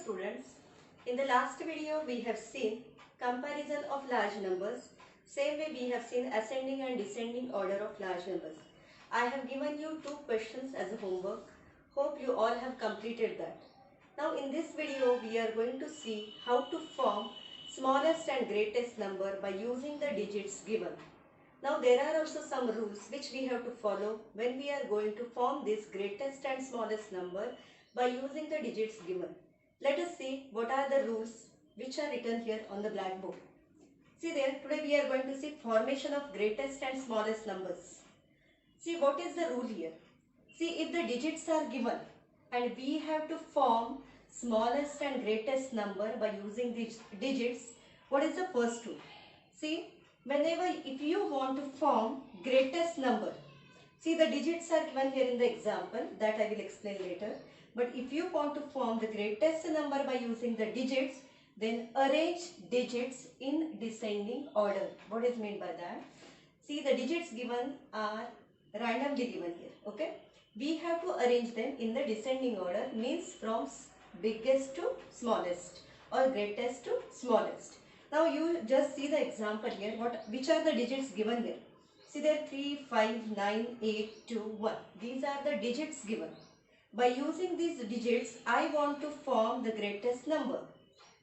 students. In the last video we have seen comparison of large numbers. Same way we have seen ascending and descending order of large numbers. I have given you two questions as a homework. Hope you all have completed that. Now in this video we are going to see how to form smallest and greatest number by using the digits given. Now there are also some rules which we have to follow when we are going to form this greatest and smallest number by using the digits given. Let us see what are the rules which are written here on the blackboard. See there, today we are going to see formation of greatest and smallest numbers. See what is the rule here. See, if the digits are given and we have to form smallest and greatest number by using these digits, what is the first rule? See, if you want to form greatest number, see the digits are given here in the example that I will explain later. But if you want to form the greatest number by using the digits, then arrange digits in descending order. What is meant by that? See, the digits given are randomly given here. Okay, we have to arrange them in the descending order, means from biggest to smallest or greatest to smallest. Now you just see the example here. Which are the digits given here? See there, 3, 5, 9, 8, 2, 1. These are the digits given. By using these digits, I want to form the greatest number.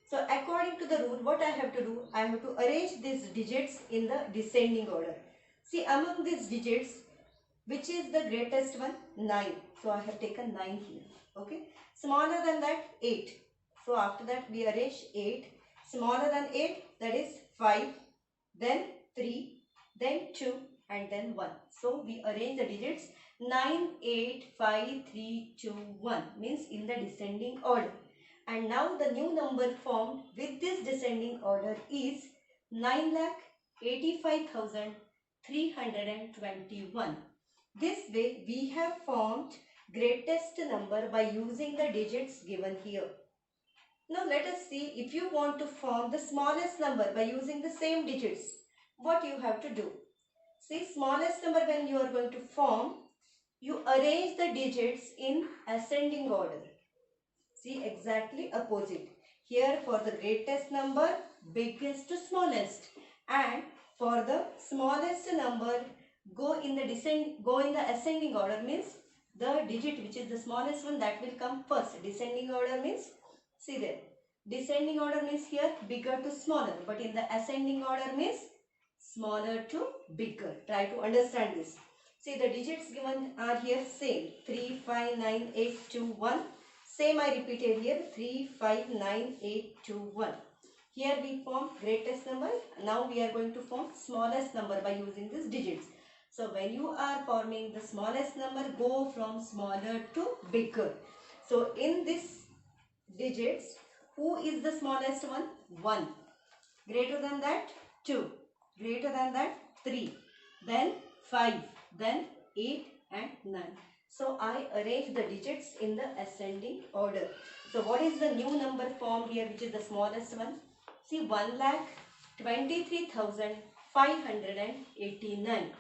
So according to the rule, what I have to do? I have to arrange these digits in the descending order. See, among these digits, which is the greatest one? 9. So I have taken 9 here. Okay. Smaller than that, 8. So after that, we arrange 8. Smaller than 8, that is 5. Then 3. Then 2. And then 1. So we arrange the digits 9, 8, 5, 3, 2, 1, means in the descending order. And now the new number formed with this descending order is 9,85,321. This way we have formed greatest number by using the digits given here. Now let us see, if you want to form the smallest number by using the same digits, what you have to do. See, smallest number when you are going to form, you arrange the digits in ascending order. See, exactly opposite. Here for the greatest number, biggest to smallest, and for the smallest number, go in the ascending order, means the digit which is the smallest one, that will come first. Descending order means, see there, descending order means here bigger to smaller, but in the ascending order means smaller to bigger. Try to understand this. See, the digits given are here same, 3, 5, 9, 8, 2, 1. Same I repeated here, 3, 5, 9, 8, 2, 1. Here we form greatest number. Now we are going to form smallest number by using these digits. So when you are forming the smallest number, go from smaller to bigger. So in this digits, who is the smallest one? 1. Greater than that, 2. Greater than that, 3. Then 5. Then 8 and 9. So I arrange the digits in the ascending order. So what is the new number formed here, which is the smallest one? See, 1,23,589.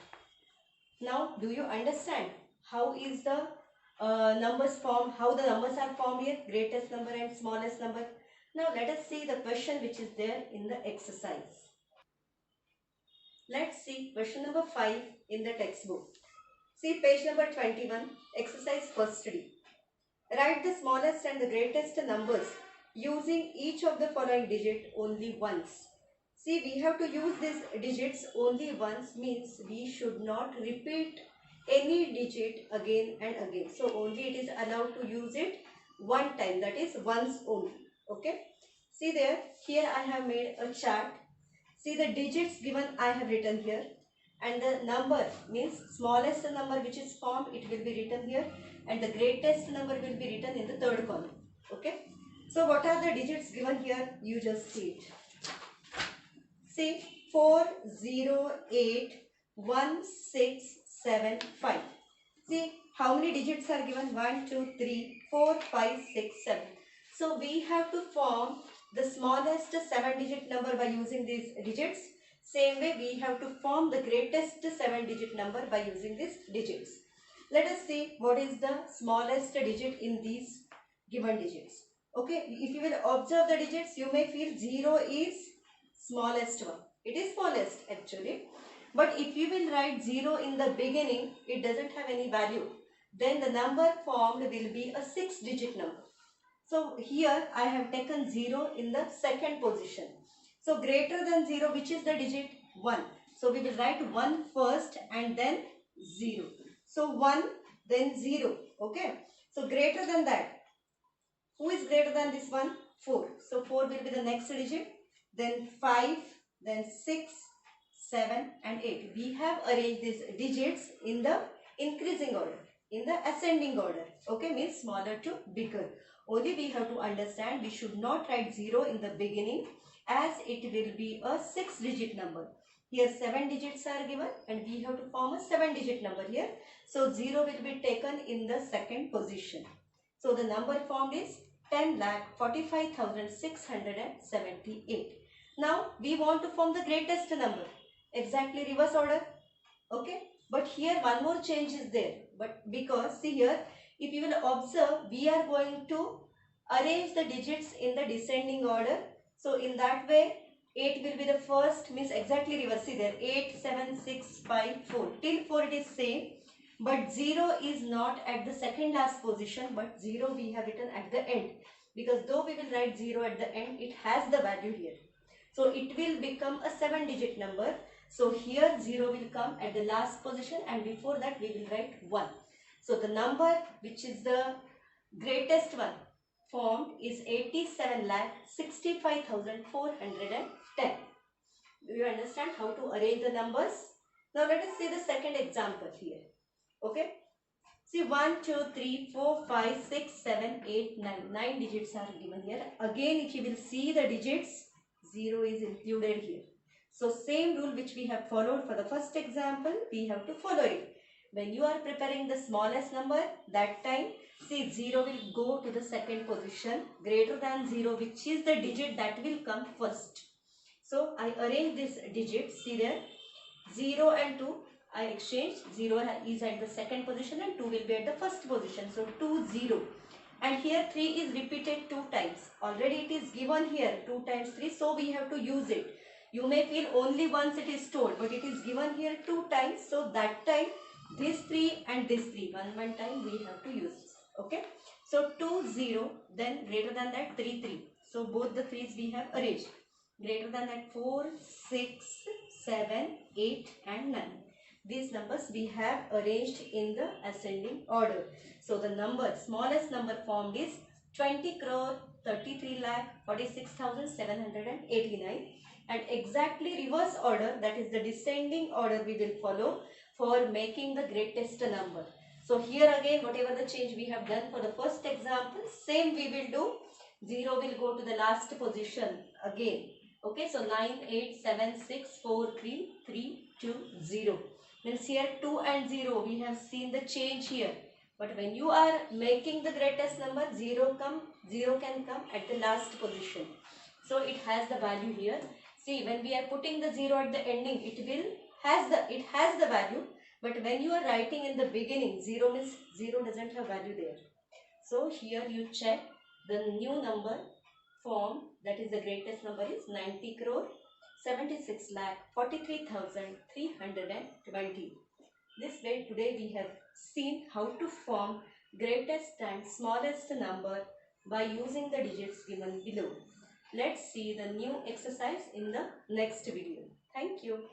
Now do you understand how is the numbers formed, how the numbers are formed here, greatest number and smallest number? Now let us see the question which is there in the exercise. Let's see question number 5 in the textbook. See page number 21, exercise first study. Write the smallest and the greatest numbers using each of the following digit only once. See, we have to use these digits only once, means we should not repeat any digit again and again. So only it is allowed to use it one time, that is once only. Okay. See there, here I have made a chart. See the digits given I have written here, and the number means smallest number which is formed, it will be written here, and the greatest number will be written in the third column. Okay. So what are the digits given here? You just see it. See, 4, 0, 8, 1, 6, 7, 5. See how many digits are given? 1, 2, 3, 4, 5, 6, 7. So we have to form the smallest 7-digit number by using these digits. Same way we have to form the greatest 7-digit number by using these digits. Let us see what is the smallest digit in these given digits. Okay, if you will observe the digits, you may feel 0 is smallest one. It is smallest actually. But if you will write 0 in the beginning, it doesn't have any value. Then the number formed will be a 6-digit number. So here I have taken 0 in the second position. So greater than 0, which is the digit? 1. So we will write 1 first and then 0. So 1, then 0. Okay. So greater than that. Who is greater than this one? 4. So 4 will be the next digit. Then 5, then 6, 7 and 8. We have arranged these digits in the increasing order, in the ascending order. Okay, means smaller to bigger. Only we have to understand we should not write 0 in the beginning, as it will be a 6-digit number. Here 7 digits are given and we have to form a 7-digit number here. So 0 will be taken in the second position. So the number formed is 10,45,678. Now we want to form the greatest number. Exactly reverse order. Okay. But here one more change is there. But because see here, if you will observe, we are going to arrange the digits in the descending order. So in that way, 8 will be the first, means exactly reverse. See there, 8, 7, 6, 5, 4. Till 4 it is same. But 0 is not at the second last position, but 0 we have written at the end. Because though we will write 0 at the end, it has the value here. So it will become a 7-digit number. So here 0 will come at the last position and before that we will write 1. So the number which is the greatest one formed is 87,65,410. Do you understand how to arrange the numbers? Now let us see the second example here. Okay. See 1, 2, 3, 4, 5, 6, 7, 8, 9. 9 digits are given here. Again if you will see the digits, 0 is included here. So same rule which we have followed for the first example, we have to follow it. When you are preparing the smallest number, that time, see 0 will go to the second position. Greater than 0, which is the digit that will come first. So I arrange this digit, see there, 0 and 2. I exchange. 0 is at the second position and 2 will be at the first position. So 2, 0. And here 3 is repeated 2 times. Already it is given here 2 times 3. So we have to use it. You may feel only once it is told, but it is given here 2 times. So that time this 3 and this 3. One time we have to use. Okay. So 2, 0. Then greater than that 3, 3. So both the 3's we have arranged. Greater than that 4, 6, 7, 8 and 9. These numbers we have arranged in the ascending order. So the number, smallest number formed is 20 crore 33 lakh 46,789, and exactly reverse order, that is the descending order, we will follow for making the greatest number. So here again whatever the change we have done for the first example, same we will do. 0 will go to the last position again. Okay, so 9, 8, 7, 6, 4, 3, 3, 2, 0. Means here 2 and 0, we have seen the change here. But when you are making the greatest number, 0 can come at the last position. So it has the value here. See, when we are putting the 0 at the ending, it has the value. But when you are writing in the beginning, 0 means 0 doesn't have value there. So here you check the new number form, that is the greatest number, is 90 crore 76 lakh 43,320. This way today we have seen how to form greatest and smallest number by using the digits given below. Let's see the new exercise in the next video. Thank you.